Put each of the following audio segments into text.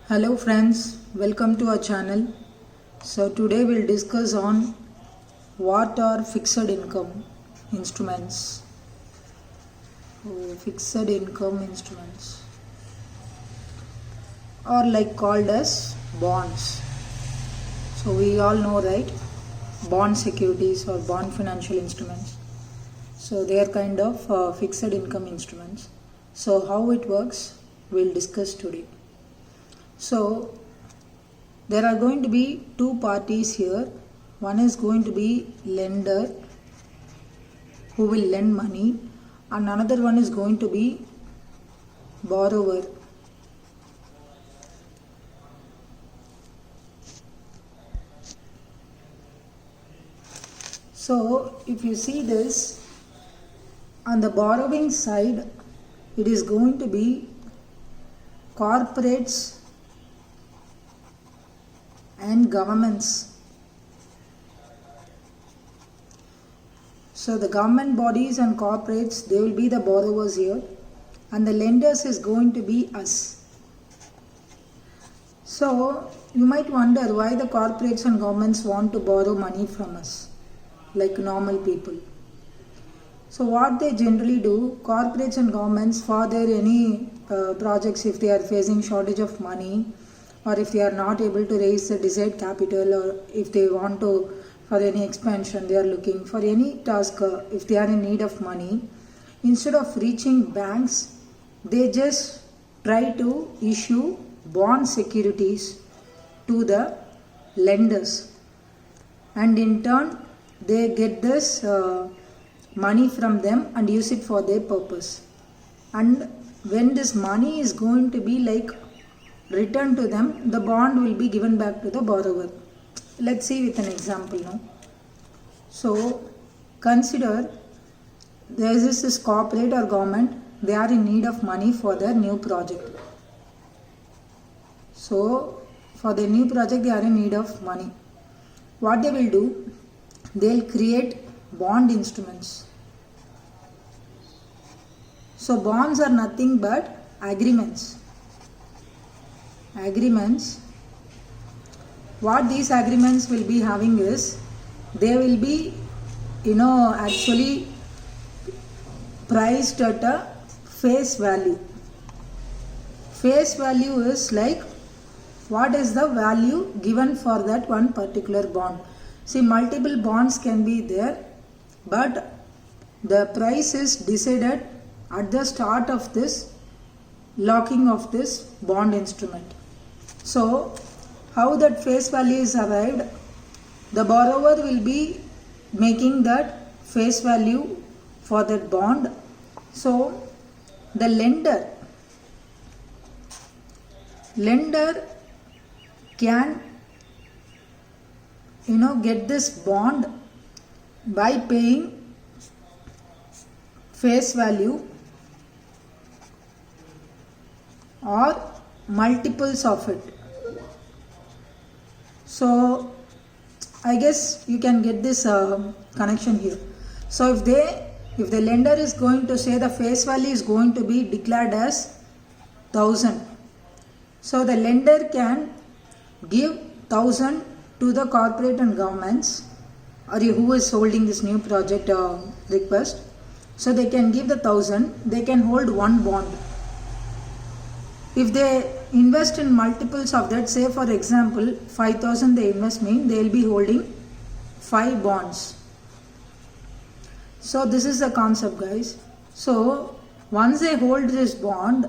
Hello friends, welcome to our channel. So today we'll discuss on what are fixed income instruments. Fixed income instruments or like called as bonds. So we all know, right? Bond securities or bond financial instruments. So they are kind of fixed income instruments. So how it works, we'll discuss today. So there are going to be two parties here. One is going to be lender who will lend money, and another one is going to be borrower. So if you see this, on the borrowing side, it is going to be corporates and governments. So the government bodies and corporates, they will be the borrowers here, and the lenders is going to be us. So you might wonder why the corporates and governments want to borrow money from us, like normal people. So what they generally do, corporates and governments, for their any projects, if they are facing shortage of money, or if they are not able to raise the desired capital, or if they want to, for any expansion, they are looking for any task, if they are in need of money, instead of reaching banks, they just try to issue bond securities to the lenders, and in turn they get this money from them and use it for their purpose. And when this money is going to be like returned to them, the bond will be given back to the borrower. Let's see with an example now. So consider there is this corporate or government, they are in need of money for their new project. So for their new project they are in need of money. What they will do, they will create bond instruments. So bonds are nothing but agreements. What these agreements will be having is, they will be actually priced at a face value. Face value is like what is the value given for that one particular bond. See, multiple bonds can be there, but the price is decided at the start of this locking of this bond instrument. So how that face value is arrived, the borrower will be making that face value for that bond. So the lender can get this bond by paying face value or multiples of it. So I guess you can get this connection here. So if the lender is going to say the face value is going to be declared as 1000, so the lender can give 1000 to the corporate and governments, or who is holding this new project request. So they can give the 1000, they can hold one bond. If they invest in multiples of that, say for example 5000 they invest, mean they will be holding 5 bonds. So this is the concept, guys. So once they hold this bond,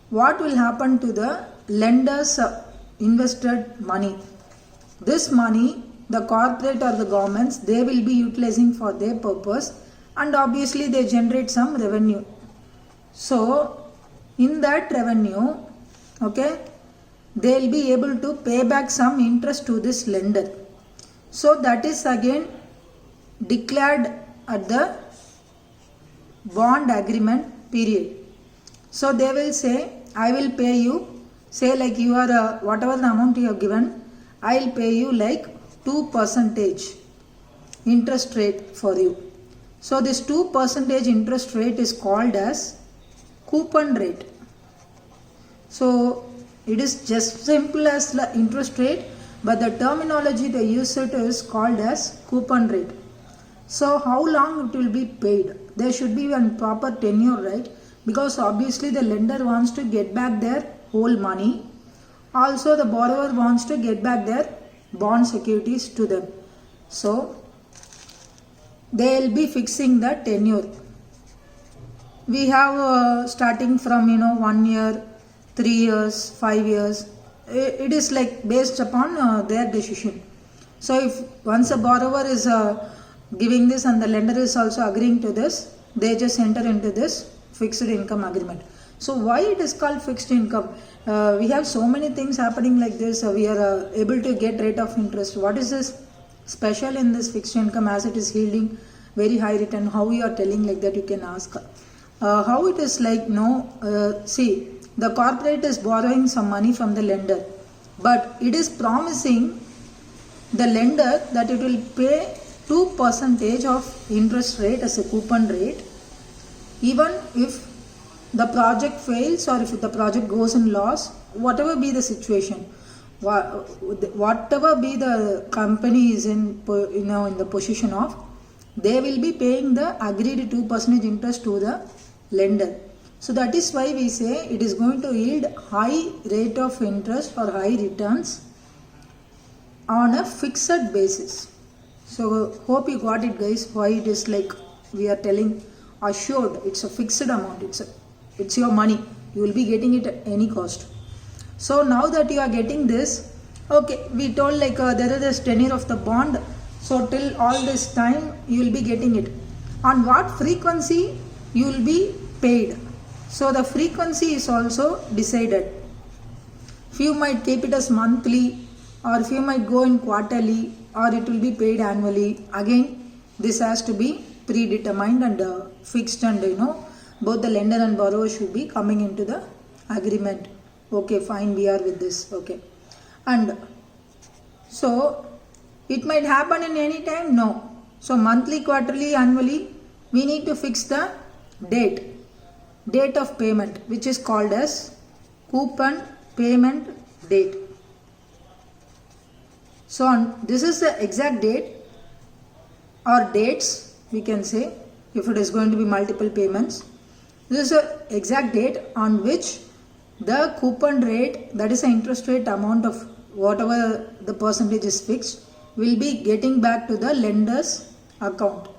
what will happen to the lenders invested money? This money, the corporate or the governments, they will be utilizing for their purpose, and obviously they generate some revenue. So in that revenue, they will be able to pay back some interest to this lender. So that is again declared at the bond agreement period. So they will say, I will pay you, say like you are whatever the amount you have given, I will pay you like 2% interest rate for you. So this 2% interest rate is called as coupon rate. So It is just simple as the interest rate, but the terminology they use it is called as coupon rate. So how long it will be paid? There should be one proper tenure, right? Because obviously the lender wants to get back their whole money. Also the borrower wants to get back their bond securities to them. So they will be fixing the tenure. We have starting from 1 year, 3 years, 5 years. It is like based upon their decision. So if once a borrower is giving this and the lender is also agreeing to this, they just enter into this fixed income agreement. So why it is called fixed income? We have so many things happening like this. We are able to get rate of interest. What is this special in this fixed income as it is yielding very high return? How you are telling like that, you can ask. How it is like, see, the corporate is borrowing some money from the lender, but it is promising the lender that it will pay 2% of interest rate as a coupon rate, even if the project fails or if the project goes in loss, whatever be the situation, whatever be the company is in the position of, they will be paying the agreed 2% interest to the lender. So that is why we say it is going to yield high rate of interest or high returns on a fixed basis. So hope you got it, guys, why it is like we are telling assured. It's a fixed amount. It's your money. You will be getting it at any cost. So now that you are getting this, okay, we told like there is this tenure of the bond. So till all this time you will be getting it. On what frequency you will be paid? So the frequency is also decided. Few might keep it as monthly, or few might go in quarterly, or it will be paid annually. Again, this has to be predetermined and fixed, and both the lender and borrower should be coming into the agreement. Okay, fine, we are with this. Okay, and so it might happen in any time. No. So monthly, quarterly, annually, we need to fix the date of payment, which is called as coupon payment date. So this is the exact date or dates, we can say, if it is going to be multiple payments. This is the exact date on which the coupon rate, that is the interest rate amount of whatever the percentage is fixed, will be getting back to the lender's account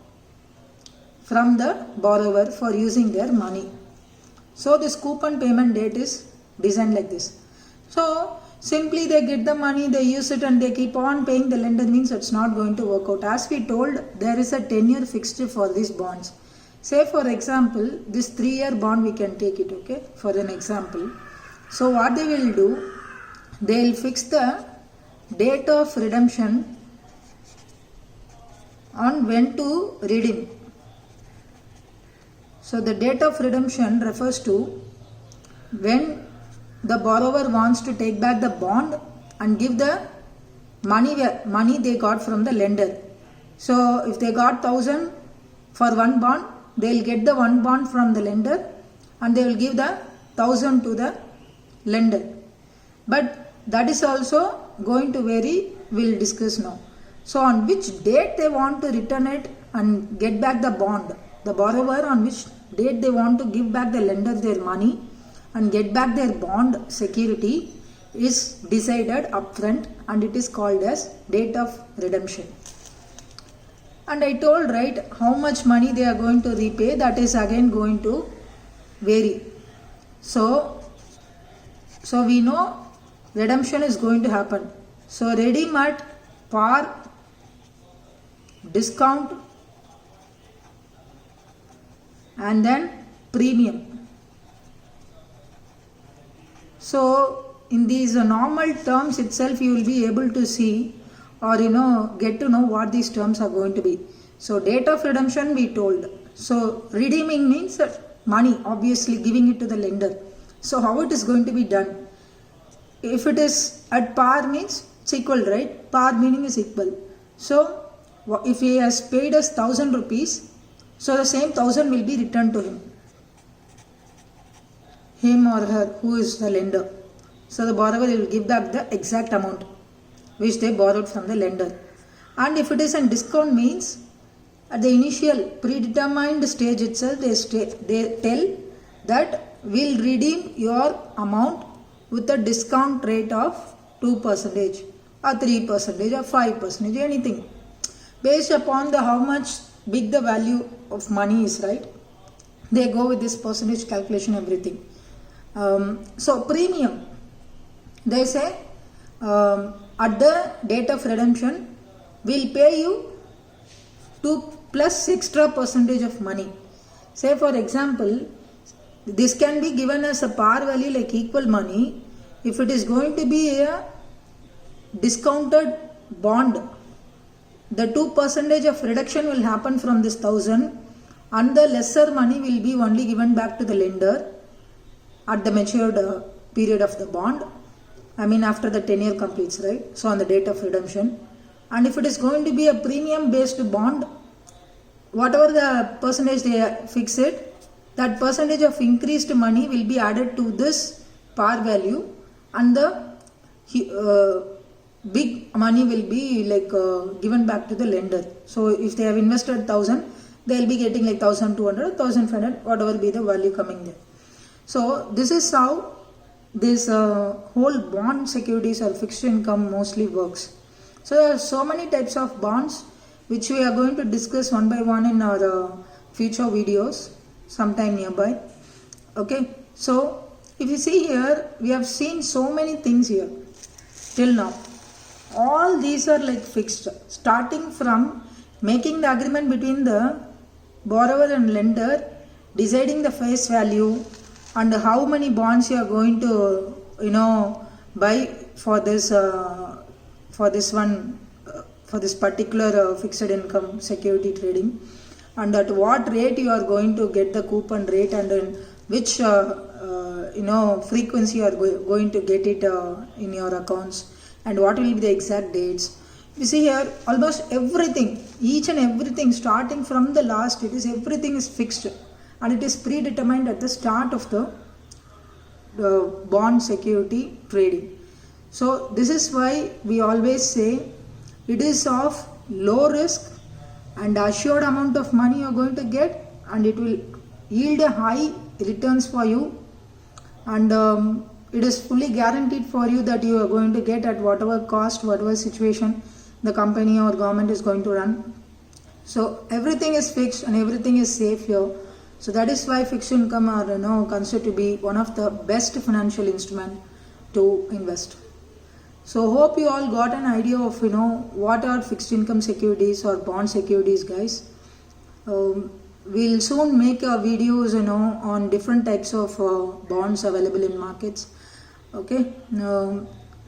from the borrower for using their money. So this coupon payment date is designed like this. So simply they get the money, they use it, and they keep on paying the lender, means it's not going to work out. As we told, there is a tenure fixed for these bonds. Say for example, this 3-year bond we can take it, okay, for an example. So what they will do, they will fix the date of redemption on when to redeem. So the date of redemption refers to when the borrower wants to take back the bond and give the money they got from the lender. So if they got 1,000 for one bond, they will get the one bond from the lender and they will give the 1,000 to the lender. But that is also going to vary, we will discuss now. So on which date they want to return it and get back the bond, the borrower on which date they want to give back the lender their money and get back their bond security is decided upfront, and it is called as date of redemption. And I told, right, how much money they are going to repay, that is again going to vary. So we know redemption is going to happen. So redeem at par, discount, and then premium. So in these normal terms itself, you will be able to see or get to know what these terms are going to be. So date of redemption we told. So redeeming means money, obviously giving it to the lender. So how it is going to be done? If it is at par means it's equal, right? Par meaning is equal. So if he has paid us 1,000 rupees, so the same 1,000 will be returned to him or her, who is the lender. So the borrower will give back the exact amount which they borrowed from the lender. And if it is a discount means at the initial predetermined stage itself they tell that we'll redeem your amount with a discount rate of 2% or 3% or 5%, anything based upon the how much big the value of money is, right? They go with this percentage calculation, everything. So premium, they say at the date of redemption we'll pay you 2 plus extra percentage of money. Say for example, this can be given as a par value like equal money. If it is going to be a discounted bond, the 2% of reduction will happen from this 1000 and the lesser money will be only given back to the lender at the matured period of the bond. I mean after the 10-year completes, right? So on the date of redemption. And if it is going to be a premium based bond, whatever the percentage they fix it, that percentage of increased money will be added to this par value and the big money will be like given back to the lender. So if they have invested 1000, they will be getting like 1200, 1500, whatever be the value coming there. So this is how this whole bond securities or fixed income mostly works. So there are so many types of bonds which we are going to discuss one by one in our future videos sometime nearby. Okay, so if you see here, we have seen so many things here till now. All these are like fixed, starting from making the agreement between the borrower and lender, deciding the face value and how many bonds you are going to buy for this particular fixed income security trading, and at what rate you are going to get the coupon rate, and in which frequency you are going to get it in your accounts, and what will be the exact dates. You see here almost everything, each and everything starting from the last, everything is fixed and it is predetermined at the start of the bond security trading. So this is why we always say it is of low risk and assured amount of money you are going to get, and it will yield a high returns for you, and it is fully guaranteed for you that you are going to get at whatever cost, whatever situation the company or government is going to run. So everything is fixed and everything is safe here. So that is why fixed income are considered to be one of the best financial instrument to invest. So hope you all got an idea of what are fixed income securities or bond securities, guys. We'll soon make videos on different types of bonds available in markets. Okay,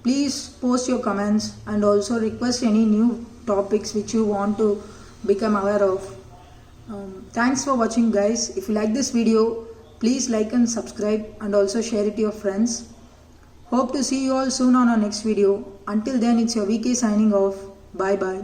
please post your comments and also request any new topics which you want to become aware of. Thanks for watching, guys. If you like this video, please like and subscribe and also share it to your friends. Hope to see you all soon on our next video. Until then, it's your VK signing off. Bye bye.